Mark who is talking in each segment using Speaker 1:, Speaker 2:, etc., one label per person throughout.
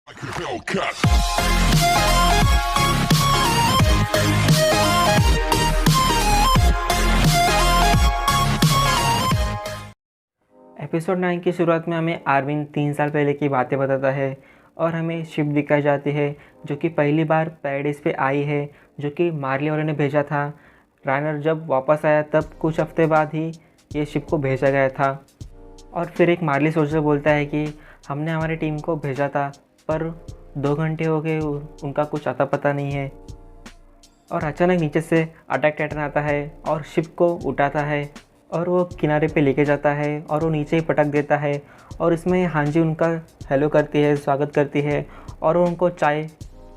Speaker 1: Episode 9 की शुरुआत में हमें आर्विन 3 साल पहले की बातें बताता है और हमें शिप दिखाई जाती है जो कि पहली बार पैराडाइस पे आई है, जो कि मार्ली वालों ने भेजा था। राइनर जब वापस आया तब कुछ हफ्ते बाद ही ये शिप को भेजा गया था। और फिर एक मार्ली सोल्जर बोलता है कि हमने हमारी टीम को भेजा था पर 2 घंटे हो गए, उनका कुछ अता पता नहीं है। और अचानक नीचे से अटैक टाइटन आता है और शिप को उठाता है और वो किनारे पे लेके जाता है और वो नीचे ही पटक देता है। और इसमें हांजी उनका हेलो करती है, स्वागत करती है और वो उनको चाय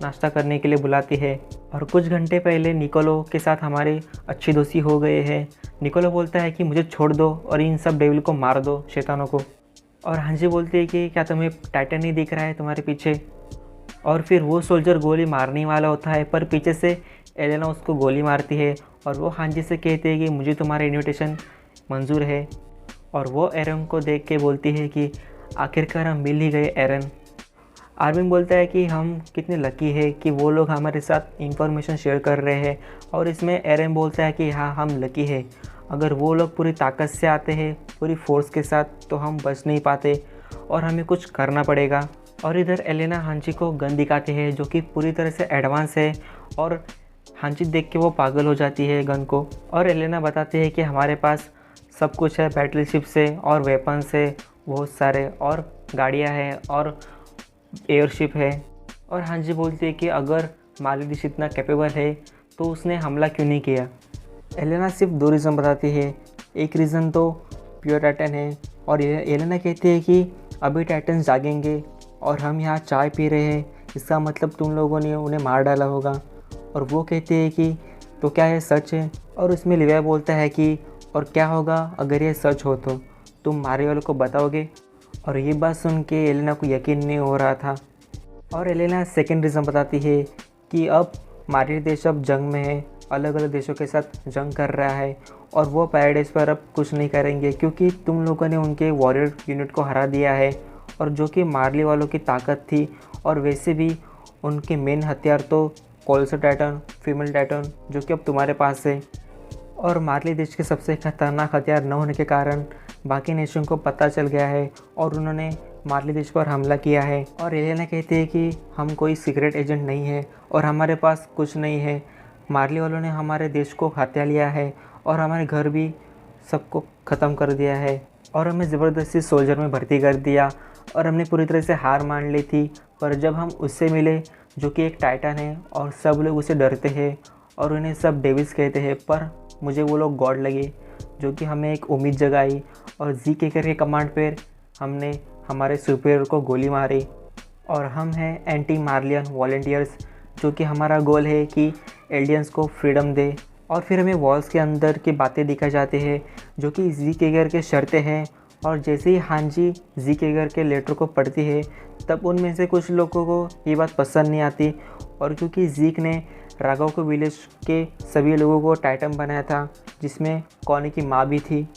Speaker 1: नाश्ता करने के लिए बुलाती है। और कुछ घंटे पहले निकोलो के साथ हमारी अच्छी दोस्ती हो गई है। निकोलो बोलता है कि मुझे छोड़ दो और इन सब डेविल को मार दो, शैतानों को। और हांजी बोलती है कि क्या तुम्हें टाइटन नहीं दिख रहा है तुम्हारे पीछे। और फिर वो सोल्जर गोली मारने वाला होता है पर पीछे से एलेना उसको गोली मारती है और वो हांजी से कहती है कि मुझे तुम्हारा इन्विटेशन मंजूर है। और वो एरन को देख के बोलती है कि आखिरकार हम मिल ही गए एरन। आर्विन बोलता है कि हम कितने लकी है कि वो लोग हमारे साथ इंफॉर्मेशन शेयर कर रहे हैं। और इसमें एरन बोलता है कि हाँ, हम लकी है। अगर वो लोग पूरी ताकत से आते हैं, पूरी फोर्स के साथ, तो हम बच नहीं पाते और हमें कुछ करना पड़ेगा। और इधर एलेना हांजी को गन दिखाती है जो कि पूरी तरह से एडवांस है और हांजी देख के वो पागल हो जाती है गन को। और एलेना बताती है कि हमारे पास सब कुछ है, बैटलशिप से और वेपन्स है बहुत सारे, और गाड़ियाँ हैं और एयरशिप है। और हांजी बोलती है कि अगर मालिदिश इतना कैपेबल है तो उसने हमला क्यों नहीं किया। एलेना सिर्फ 2 रीज़न बताती है। एक रीज़न तो प्योर टाइटन है और एलेना कहती है कि अभी टाइटन जागेंगे और हम यहाँ चाय पी रहे हैं, इसका मतलब तुम लोगों ने उन्हें मार डाला होगा। और वो कहती है कि तो क्या ये सच है। और उसमें लिविया बोलता है कि और क्या होगा अगर ये सच हो तो तुम मारे वालों को बताओगे। और ये बात सुन के एलेना को यकीन नहीं हो रहा था। और एलेना सेकंड रीज़न बताती है कि अब मारी देश अब जंग में है, अलग अलग देशों के साथ जंग कर रहा है और वो पैराडाइस पर अब कुछ नहीं करेंगे क्योंकि तुम लोगों ने उनके वॉरियर यूनिट को हरा दिया है। और जो कि मार्ली वालों की ताकत थी, और वैसे भी उनके मेन हथियार तो कोलसो टाइटन, फीमेल टाइटन, जो कि अब तुम्हारे पास है। और मार्ली देश के सबसे खतरनाक हथियार न होने के कारण बाकी नेशन को पता चल गया है और उन्होंने मार्ली देश पर हमला किया है। और एलेना कहती है कि हम कोई सीक्रेट एजेंट नहीं है और हमारे पास कुछ नहीं है। मार्ली वालों ने हमारे देश को हत्या लिया है और हमारे घर भी सबको ख़त्म कर दिया है और हमें ज़बरदस्ती सोल्जर में भर्ती कर दिया और हमने पूरी तरह से हार मान ली थी। पर जब हम उससे मिले जो कि एक टाइटन है और सब लोग उसे डरते हैं और उन्हें सब डेविल्स कहते हैं, पर मुझे वो लोग गॉड लगे जो कि हमें एक उम्मीद जगाई। और जी केकर के कमांड पर हमने हमारे सुपीरियर को गोली मारी। और हम हैं एंटी मार्लियन वॉलंटियर्स, जो कि हमारा गोल है कि एलियंस को फ्रीडम दे। और फिर हमें वॉल्स के अंदर की बातें दिखाई जाती है जो कि जी केगर के शर्तें हैं। और जैसे ही हांजी जी केगर के लेटर को पढ़ती है तब उनमें से कुछ लोगों को ये बात पसंद नहीं आती। और क्योंकि जीक ने राघव को विलेज के सभी लोगों को टाइटन बनाया था, जिसमें कॉनी की माँ भी थी।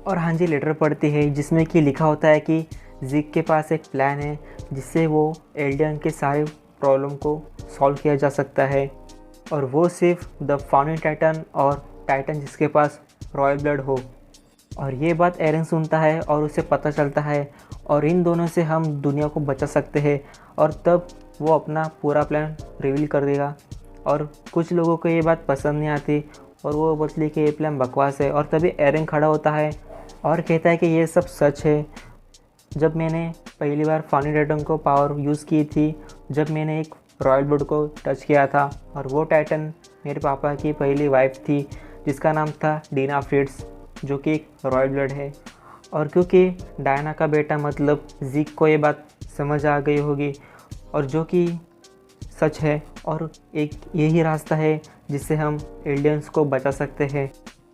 Speaker 1: और हांजी लेटर पढ़ती है जिसमें कि लिखा होता है कि जीक के पास एक प्लान है जिससे वो एल्डियन के सारे प्रॉब्लम को सॉल्व किया जा सकता है, और वो सिर्फ द फाउंडिंग टाइटन और टाइटन जिसके पास रॉयल ब्लड हो। और ये बात एरन सुनता है और उसे पता चलता है और इन दोनों से हम दुनिया को बचा सकते हैं। और तब वो अपना पूरा प्लान रिवील कर देगा। और कुछ लोगों को ये बात पसंद नहीं आती और वो बोलती है कि ये प्लान बकवास है। और तभी एरन खड़ा होता है और कहता है कि ये सब सच है। जब मैंने पहली बार फाउंडिंग टाइटन को पावर यूज़ की थी, जब मैंने एक रॉयल ब्लड को टच किया था, और वो टाइटन मेरे पापा की पहली वाइफ थी जिसका नाम था डीना फ्रिट्स, जो कि एक रॉयल ब्लड है। और क्योंकि डायना का बेटा मतलब जीक को ये बात समझ आ गई होगी, और जो कि सच है, और एक यही रास्ता है जिससे हम एलियंस को बचा सकते हैं।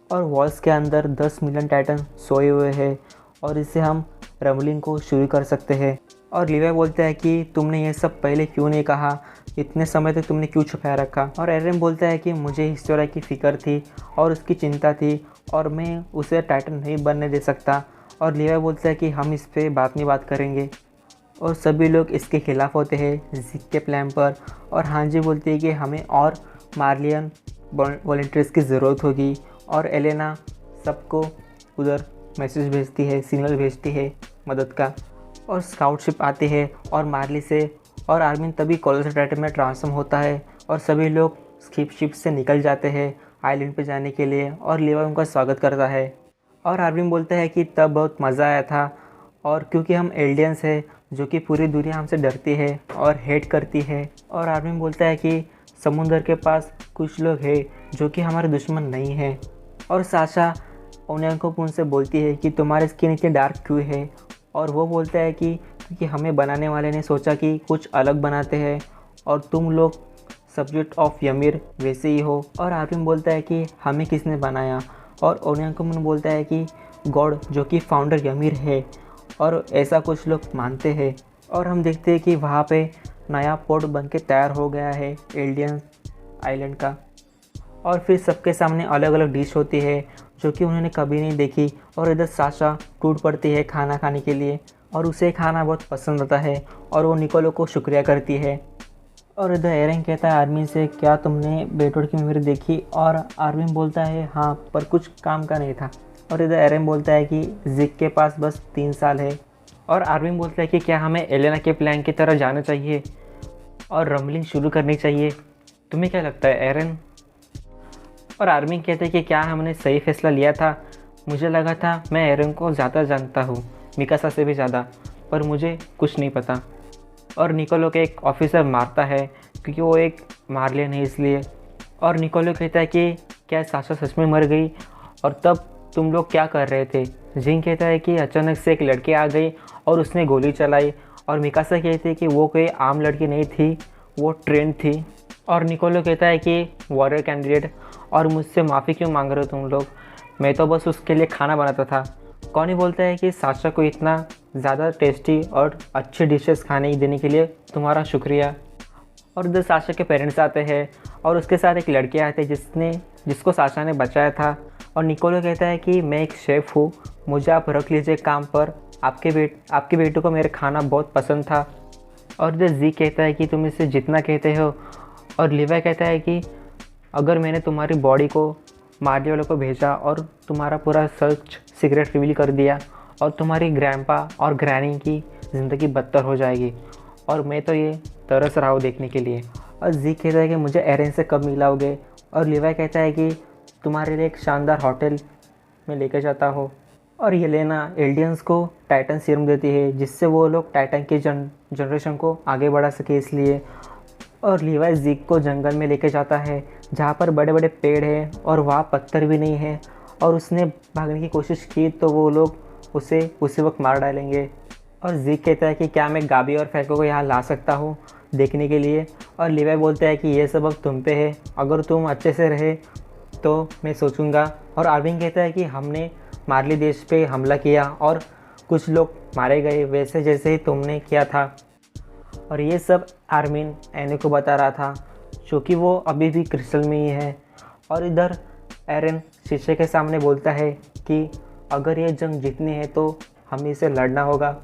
Speaker 1: और वॉल्स के अंदर 10 मिलियन टाइटन सोए हुए हैं और इससे हम रमलिंग को शुरू कर सकते हैं। और लिवा बोलता है कि तुमने ये सब पहले क्यों नहीं कहा, इतने समय तक तुमने क्यों छुपाया रखा। और एरन बोलता है कि मुझे हिस्टोरा की फ़िक्र थी और उसकी चिंता थी और मैं उसे टाइटन नहीं बनने दे सकता। और लिवा बोलता है कि हम इस पर बाद में बात करेंगे। और सभी लोग इसके खिलाफ़ होते हैं ज़ीक के प्लान पर। और हांजी बोलती है कि हमें और मार्लियन वॉलंटियर्स की ज़रूरत होगी। और एलेना सबको उधर मैसेज भेजती है, सिग्नल भेजती है मदद का। और स्काउट शिप आती है और मार्ली से और आर्मिन तभी कोलोसस टाइटन में ट्रांसफॉर्म होता है और सभी लोग शिप से निकल जाते हैं आइलैंड पे जाने के लिए। और लीवाई उनका स्वागत करता है और आर्मिन बोलता है कि तब बहुत मज़ा आया था, और क्योंकि हम एल्डियंस हैं जो कि पूरी दुनिया हमसे डरती है और हेट करती है। और आर्मिन बोलता है कि समुंदर के पास कुछ लोग हैं जो कि हमारे दुश्मन नहीं हैं। और साशा ओनियन उनसे बोलती है कि तुम्हारी स्किन इतनी डार्क क्यों है। और वो बोलता है कि क्योंकि हमें बनाने वाले ने सोचा कि कुछ अलग बनाते हैं और तुम लोग सब्जेक्ट ऑफ यमीर वैसे ही हो। और आर्मिन बोलता है कि हमें किसने बनाया। और ओनियन बोलता है कि गॉड जो कि फाउंडर यमीर है, और ऐसा कुछ लोग मानते हैं। और हम देखते हैं कि वहाँ पे नया पोर्ट बन के तैयार हो गया है एल्डियन आइलैंड का। और फिर सबके सामने अलग अलग डिश होती है जो कि उन्होंने कभी नहीं देखी। और इधर साशा टूट पड़ती है खाना खाने के लिए और उसे खाना बहुत पसंद आता है और वो निकोलो को शुक्रिया करती है। और इधर एरेन कहता है आर्मिन से, क्या तुमने बेटोड की मेमोरी देखी। और आर्मिन बोलता है हाँ, पर कुछ काम का नहीं था। और इधर एरेन बोलता है कि ज़िक के पास बस 3 साल है। और आर्मिन बोलता है कि क्या हमें एलेना के प्लान की तरह जाना चाहिए और रमलिंग शुरू करनी चाहिए। तुम्हें क्या लगता है एरेन। और आर्मिन कहते हैं कि क्या हमने सही फैसला लिया था। मुझे लगा था मैं एरेन को ज़्यादा जानता हूँ, मिकासा से भी ज़्यादा, पर मुझे कुछ नहीं पता। और निकोलो के एक ऑफिसर मारता है क्योंकि वो एक मार्लियन है इसलिए। और निकोलो कहता है कि क्या साशा सच में मर गई और तब तुम लोग क्या कर रहे थे। जिन कहता है कि अचानक से एक लड़की आ गई और उसने गोली चलाई। और मिकासा कहती है कि वो कोई आम लड़की नहीं थी, वो ट्रेंड थी। और निकोलो कहता है कि वॉरियर कैंडिडेट, और मुझसे माफ़ी क्यों मांग रहे हो तुम लोग, मैं तो बस उसके लिए खाना बनाता था। कौन ही बोलता है कि साशा को इतना ज़्यादा टेस्टी और अच्छे डिशेस खाने देने के लिए तुम्हारा शुक्रिया। और इधर साशा के पेरेंट्स आते हैं और उसके साथ एक लड़की आते हैं जिसको साशा ने बचाया था। और निकोलो कहता है कि मैं एक शेफ़ हूँ, मुझे आप रख लीजिए काम पर, आपके बेटों को मेरा खाना बहुत पसंद था। और इधर जी कहता है कि तुम इसे जितना कहते हो। और लिवा कहता है कि अगर मैंने तुम्हारी बॉडी को मारने वालों को भेजा और तुम्हारा पूरा सच सीक्रेट रिवील कर दिया और तुम्हारी ग्रैंपा और ग्रैनी की ज़िंदगी बदतर हो जाएगी, और मैं तो ये तरस रहा हूँ देखने के लिए। और जी कहता है कि मुझे एरेन से कब मिलाओगे। और लिवाई कहता है कि तुम्हारे लिए एक शानदार होटल में लेकर जाता हो। और येलेना एल्डियंस को टाइटन सीरम देती है जिससे वो लोग टाइटन की जनरेशन को आगे बढ़ा सके इसलिए। और लिवाई ज़ीक को जंगल में लेके जाता है जहाँ पर बड़े बड़े पेड़ हैं और वहाँ पत्थर भी नहीं है, और उसने भागने की कोशिश की तो वो लोग उसे उसी वक्त मार डालेंगे। और ज़ीक कहता है कि क्या मैं गाबी और फैको को यहाँ ला सकता हूँ देखने के लिए। और लिवाई बोलता है कि ये सबक तुम पे है, अगर तुम अच्छे से रहे तो मैं सोचूंगा। और आर्विन कहता है कि हमने मार्ली देश पे हमला किया और कुछ लोग मारे गए वैसे जैसे ही तुमने किया था। और ये सब आर्मिन एने को बता रहा था क्योंकि वो अभी भी क्रिस्टल में ही है। और इधर एरेन शीशे के सामने बोलता है कि अगर ये जंग जीतनी है तो हमें इसे लड़ना होगा।